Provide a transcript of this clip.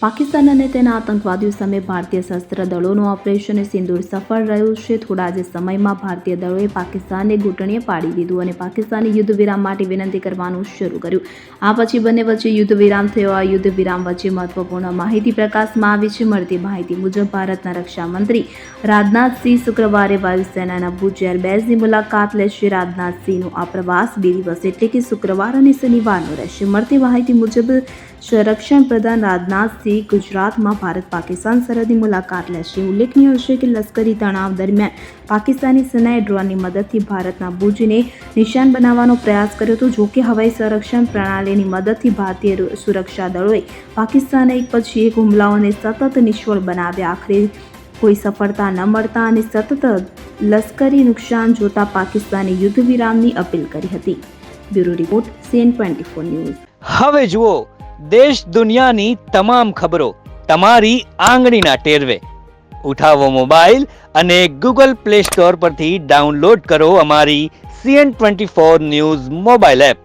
પાકિસ્તાન અને તેના આતંકવાદીઓ સામે ભારતીય સશસ્ત્ર દળોનું ઓપરેશન સિંદૂર સફળ રહ્યું છે. થોડા જ સમયમાં ભારતીય દળોએ પાકિસ્તાનને ઘૂંટણીએ પાડી દીધું અને પાકિસ્તાને યુદ્ધ વિરામ માટે વિનંતી કરવાનું શરૂ કર્યું. આ પછી બંને વચ્ચે યુદ્ધ વિરામ થયો. આ યુદ્ધ વિરામ વચ્ચે મહત્વપૂર્ણ માહિતી પ્રકાશમાં આવી છે. મળતી માહિતી મુજબ ભારતના રક્ષા મંત્રી રાજનાથસિંહ શુક્રવારે વાયુસેનાના ભુજ એરબેઝની મુલાકાત લેશે. રાજનાથસિંહનો આ પ્રવાસ 2 દિવસ એટલે કે શુક્રવાર અને શનિવારનો રહેશે. મળતી માહિતી મુજબ સંરક્ષણ પ્રધાન રાજનાથસિંહ ગુજરાતમાં ભારત પાકિસ્તાન સરહદની મુલાકાત લેશે. ઉલ્લેખનીય છે કે લશ્કરી તણાવ દરમિયાન પાકિસ્તાની સેનાએ ડ્રોનની મદદથી ભારતના ભુજને નિશાન બનાવવાનો પ્રયાસ કર્યો હતો. જોકે હવાઈ સંરક્ષણ પ્રણાલીની મદદથી ભારતીય સુરક્ષા દળોએ પાકિસ્તાને એક પછી એક હુમલાઓને સતત નિષ્ફળ બનાવ્યા. આખરે કોઈ સફળતા ન મળતા અને સતત લશ્કરી નુકસાન જોતા પાકિસ્તાને યુદ્ધ વિરામની અપીલ કરી હતી. Bureau report CN24 news. હવે જુઓ દેશ દુનિયાની તમામ ખબરો તમારી આંગળીના ટેરવે. ઉઠાવો મોબાઈલ અને Google Play Store પરથી ડાઉનલોડ કરો અમારી CN24 ન્યૂઝ મોબાઈલ એપ.